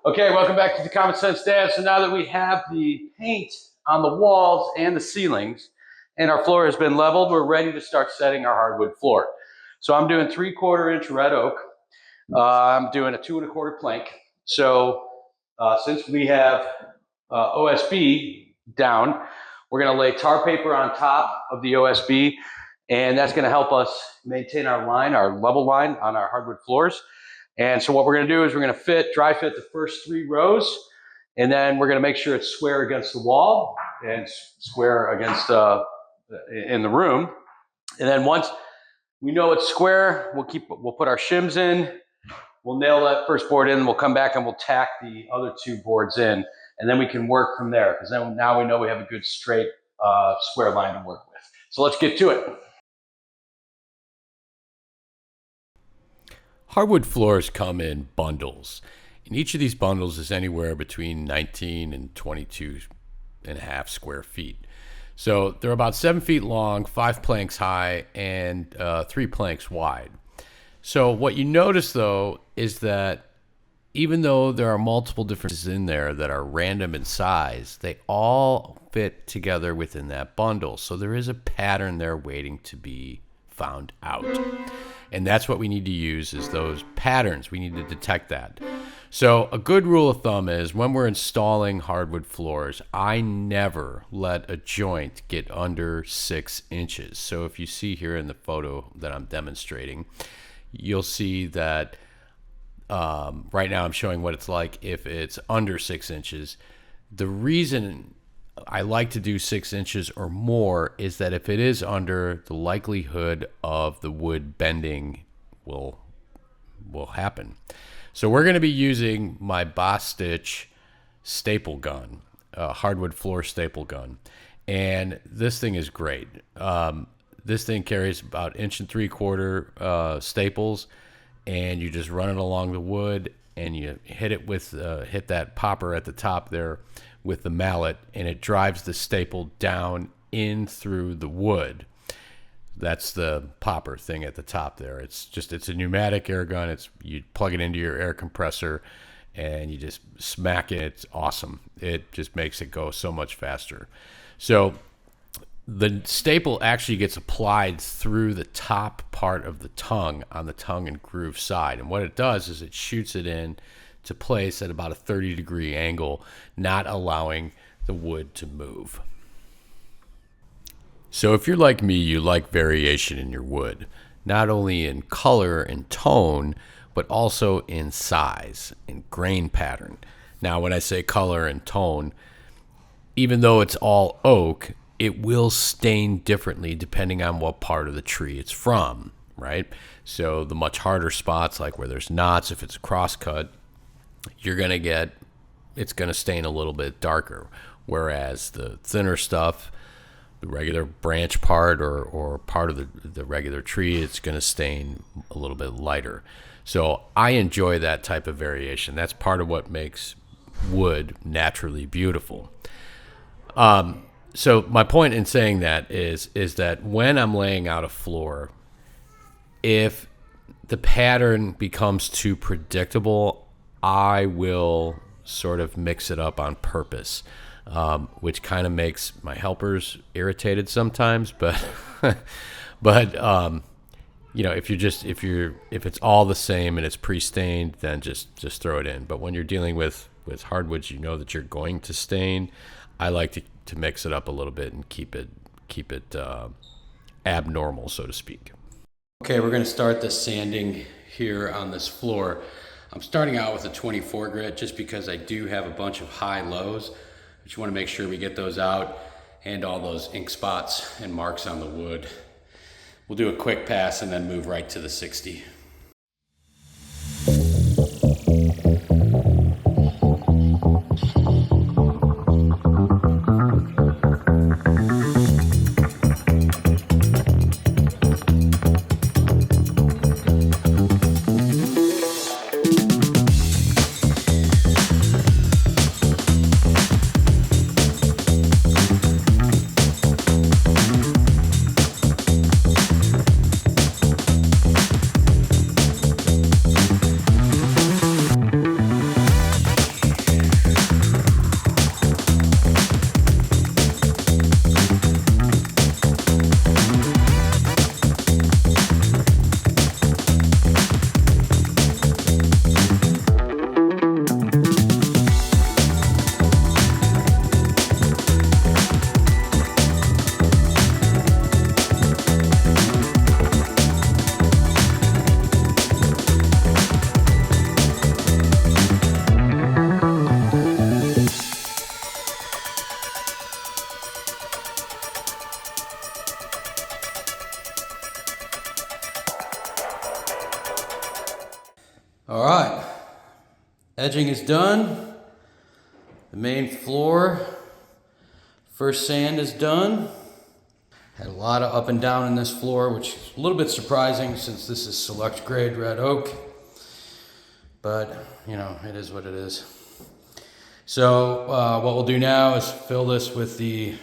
Okay, welcome back to the Common Sense Dad. So now that we have the paint on the walls and the ceilings and our floor has been leveled, we're ready to start setting our hardwood floor. So I'm doing 3/4 inch red oak. I'm doing a 2 1/4 plank. So since we have OSB down, we're gonna lay tar paper on top of the OSB, and that's gonna help us maintain our line, our level line on our hardwood floors. And so what we're gonna do is we're gonna dry fit the first 3 rows, and then we're gonna make sure it's square against the wall and square against in the room. And then once we know it's square, we'll put our shims in, we'll nail that first board in, we'll come back and we'll tack the other 2 boards in, and then we can work from there, because then now we know we have a good straight square line to work with. So let's get to it. Hardwood floors come in bundles, and each of these bundles is anywhere between 19 and 22.5 square feet. So they're about 7 feet long, 5 planks high, and 3 planks wide. So what you notice, though, is that even though there are multiple differences in there that are random in size, they all fit together within that bundle. So there is a pattern there waiting to be found out. And that's what we need to use, is those patterns. We need to detect that. So a good rule of thumb is when we're installing hardwood floors, I never let a joint get under 6 inches. So if you see here in the photo that I'm demonstrating, you'll see that right now I'm showing what it's like if it's under 6 inches. The reason I like to do 6 inches or more is that if it is under, the likelihood of the wood bending will happen. So we're going to be using my Boss Stitch staple gun, hardwood floor staple gun, and this thing is great. This thing carries about 1 3/4 staples, and you just run it along the wood, and you hit it with hit that popper at the top there with the mallet, and it drives the staple down in through the wood. That's the popper thing at the top there. It's a pneumatic air gun. You plug it into your air compressor and you just smack it. It's awesome. It just makes it go so much faster. So the staple actually gets applied through the top part of the tongue, on the tongue and groove side. And what it does is it shoots it in to place at about a 30-degree angle, not allowing the wood to move. So if you're like me, you like variation in your wood, not only in color and tone, but also in size and grain pattern. Now, when I say color and tone, even though it's all oak, it will stain differently depending on what part of the tree it's from, right? So the much harder spots, like where there's knots, if it's a crosscut, it's going to stain a little bit darker. Whereas the thinner stuff, the regular branch part or part of the regular tree, it's going to stain a little bit lighter. So I enjoy that type of variation. That's part of what makes wood naturally beautiful. So my point in saying that is that when I'm laying out a floor, if the pattern becomes too predictable, I will sort of mix it up on purpose, which kind of makes my helpers irritated sometimes. But you know, if it's all the same and it's pre-stained, then just throw it in. But when you're dealing with hardwoods, you know that you're going to stain. I like to mix it up a little bit and keep it abnormal, so to speak. Okay, we're going to start the sanding here on this floor. I'm starting out with a 24 grit just because I do have a bunch of high lows. Just want to make sure we get those out and all those ink spots and marks on the wood. We'll do a quick pass and then move right to the 60. edging is done. The main floor, first sand is done. Had a lot of up and down in this floor, which is a little bit surprising since this is select grade red oak. But, you know, it is what it is. So what we'll do now is fill this with the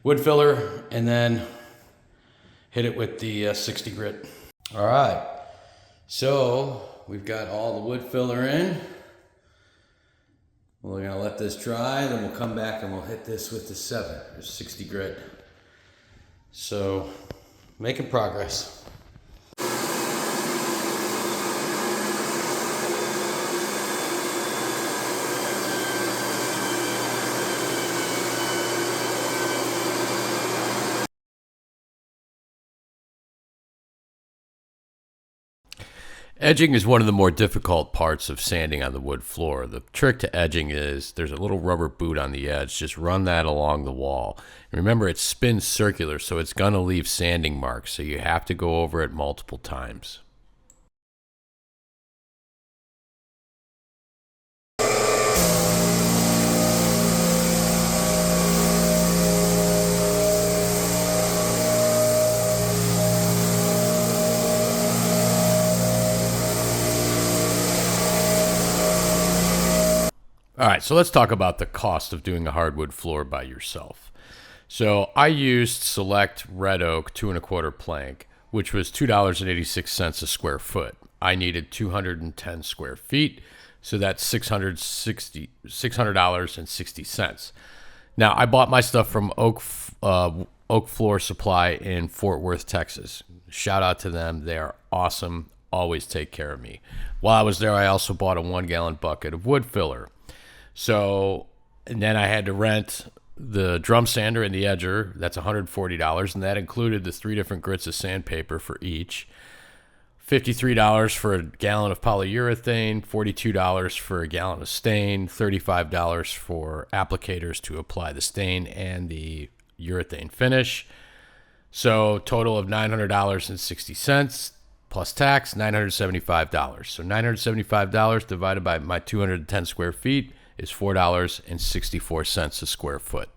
wood filler and then hit it with the 60 grit. All right, so we've got all the wood filler in. We're gonna let this dry, then we'll come back and we'll hit this with the 60 grit. So, making progress. Edging is one of the more difficult parts of sanding on the wood floor. The trick to edging is there's a little rubber boot on the edge. Just run that along the wall. And remember, it spins circular, so it's going to leave sanding marks, so you have to go over it multiple times. All right, so let's talk about the cost of doing a hardwood floor by yourself. So I used select red oak 2 1/4 plank, which was $2.86 a square foot. I needed 210 square feet, so that's $600.60. Now I bought my stuff from Oak Floor Supply in Fort Worth, Texas. Shout out to them; they are awesome. Always take care of me. While I was there, I also bought a 1-gallon bucket of wood filler. So, and then I had to rent the drum sander and the edger. That's $140, and that included the 3 different grits of sandpaper for each. $53 for a gallon of polyurethane, $42 for a gallon of stain, $35 for applicators to apply the stain and the urethane finish. So, total of $900.60 plus tax, $975. So, $975 divided by my 210 square feet is $4.64 a square foot.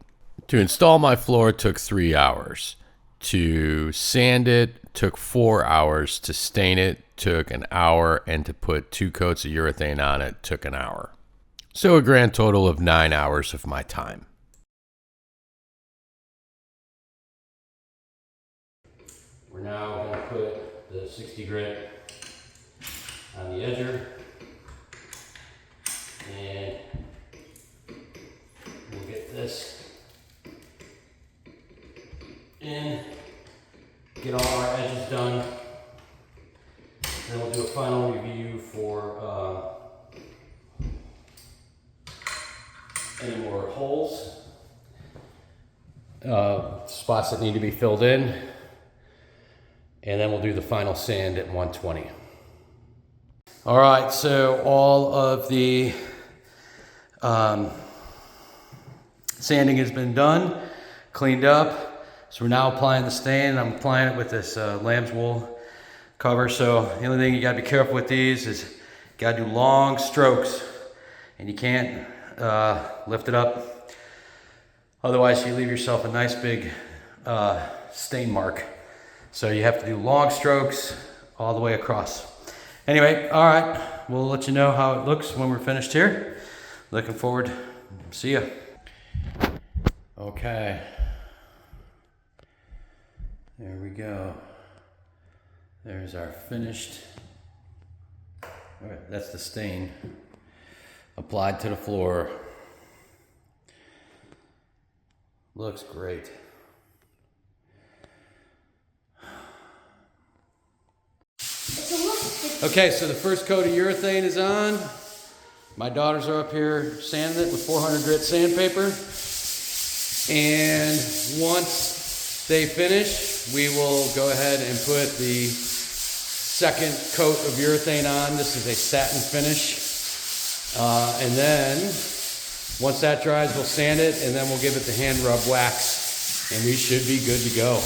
To install my floor took 3 hours. To sand it took 4 hours. To stain it took an hour. And to put 2 coats of urethane on it took an hour. So a grand total of 9 hours of my time. We're now going to put the 60 grit on the edger. And we'll get this in, get all our edges done, then we'll do a final review for any more holes, spots that need to be filled in, and then we'll do the final sand at 120. All right, so all of the sanding has been done, cleaned up. So we're now applying the stain. I'm applying it with this lamb's wool cover. So the only thing you gotta be careful with these is you gotta do long strokes, and you can't lift it up. Otherwise you leave yourself a nice big stain mark. So you have to do long strokes all the way across. Anyway, all right, we'll let you know how it looks when we're finished here. Looking forward, see ya. Okay. There we go. There's our finished, all right, that's the stain applied to the floor. Looks great. Okay, so the first coat of urethane is on. My daughters are up here sanding it with 400 grit sandpaper. And once they finish, we will go ahead and put the second coat of urethane on. This is a satin finish. And then once that dries, we'll sand it, and then we'll give it the hand rub wax, and we should be good to go.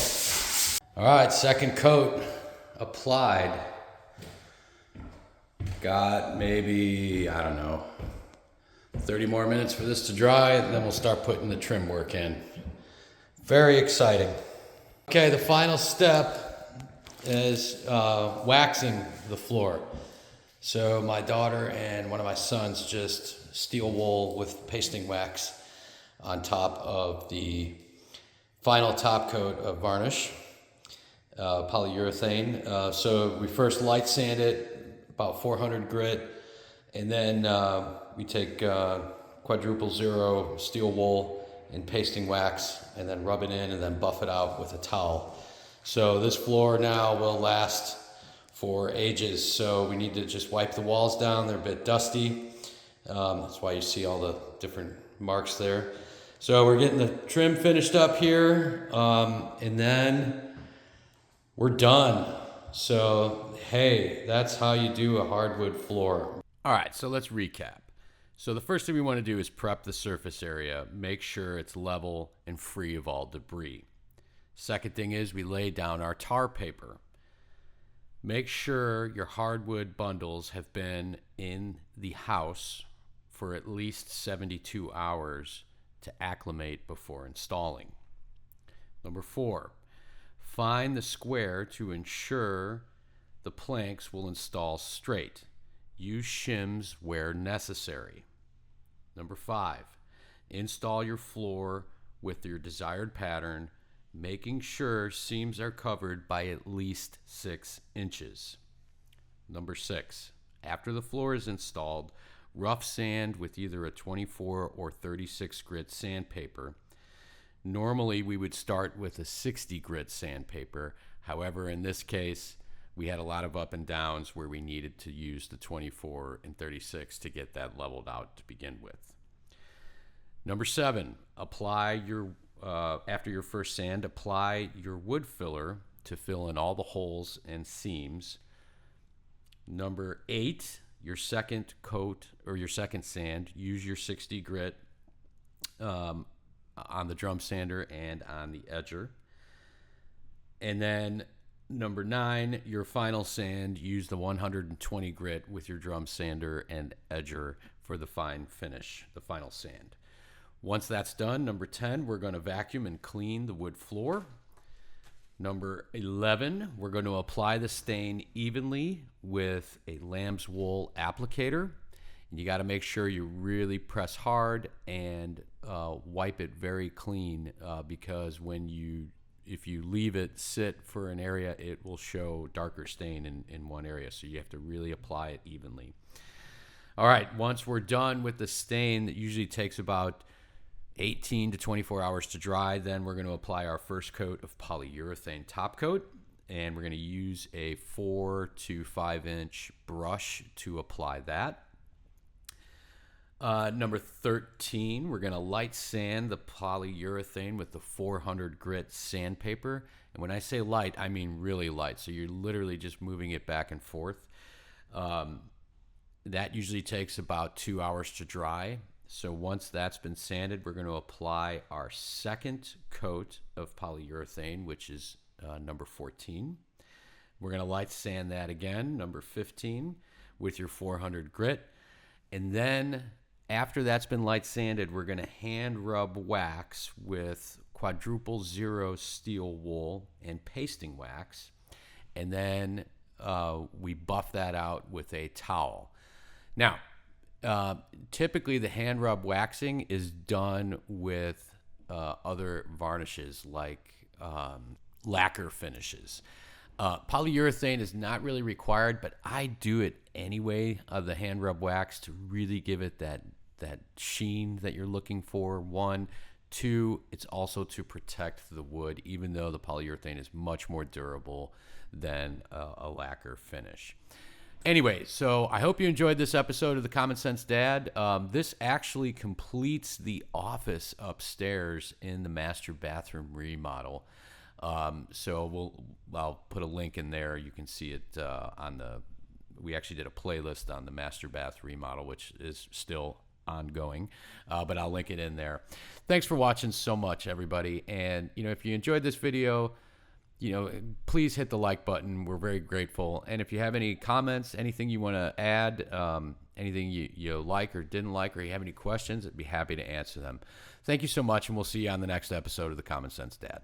All right, second coat applied. Got maybe, I don't know, 30 more minutes for this to dry, and then we'll start putting the trim work in. Very exciting. Okay, the final step is waxing the floor. So my daughter and one of my sons just steel wool with pasting wax on top of the final top coat of varnish, polyurethane. So we first light sand it, about 400 grit, and then we take quadruple zero steel wool and pasting wax, and then rub it in and then buff it out with a towel. So this floor now will last for ages. So we need to just wipe the walls down. They're a bit dusty. That's why you see all the different marks there. So we're getting the trim finished up here, and then we're done. So, hey, that's how you do a hardwood floor. All right, so let's recap. So the first thing we want to do is prep the surface area, make sure it's level and free of all debris. Second thing is we lay down our tar paper. Make sure your hardwood bundles have been in the house for at least 72 hours to acclimate before installing. Number 4, find the square to ensure the planks will install straight. Use shims where necessary. Number 5, install your floor with your desired pattern, making sure seams are covered by at least 6 inches. Number 6, after the floor is installed, rough sand with either a 24 or 36 grit sandpaper. Normally we would start with a 60 grit sandpaper. However, in this case, we had a lot of up and downs where we needed to use the 24 and 36 to get that leveled out to begin with. Number 7, apply your, after your first sand, apply your wood filler to fill in all the holes and seams. Number 8, your second coat or your second sand, use your 60 grit on the drum sander and on the edger. And then number 9, your final sand, use the 120 grit with your drum sander and edger for the fine finish, the final sand. Once that's done, number 10, we're going to vacuum and clean the wood floor. Number 11, we're going to apply the stain evenly with a lamb's wool applicator. And you got to make sure you really press hard and wipe it very clean because if you leave it sit for an area, it will show darker stain in one area. So you have to really apply it evenly. All right, once we're done with the stain, that usually takes about 18 to 24 hours to dry. Then we're going to apply our first coat of polyurethane top coat, and we're going to use a 4 to 5 inch brush to apply that. Number 13, we're going to light sand the polyurethane with the 400 grit sandpaper. And when I say light, I mean really light. So you're literally just moving it back and forth. That usually takes about 2 hours to dry. So once that's been sanded, we're going to apply our second coat of polyurethane, which is number 14. We're going to light sand that again, number 15, with your 400 grit. And then after that's been light sanded, we're going to hand rub wax with quadruple zero steel wool and pasting wax. And then we buff that out with a towel. Now, typically the hand rub waxing is done with other varnishes like lacquer finishes. Polyurethane is not really required, but I do it anyway, the hand rub wax, to really give it that sheen that you're looking for. 1, 2, it's also to protect the wood, even though the polyurethane is much more durable than a lacquer finish. Anyway, so I hope you enjoyed this episode of The Common Sense Dad. This actually completes the office upstairs in the master bathroom remodel. So I'll put a link in there. You can see it we actually did a playlist on the master bath remodel, which is still ongoing, but I'll link it in there. Thanks for watching so much, everybody. And if you enjoyed this video, please hit the like button. We're very grateful. And if you have any comments, anything you want to add, anything you like or didn't like, or you have any questions, I'd be happy to answer them. Thank you so much, and we'll see you on the next episode of The Common Sense Dad.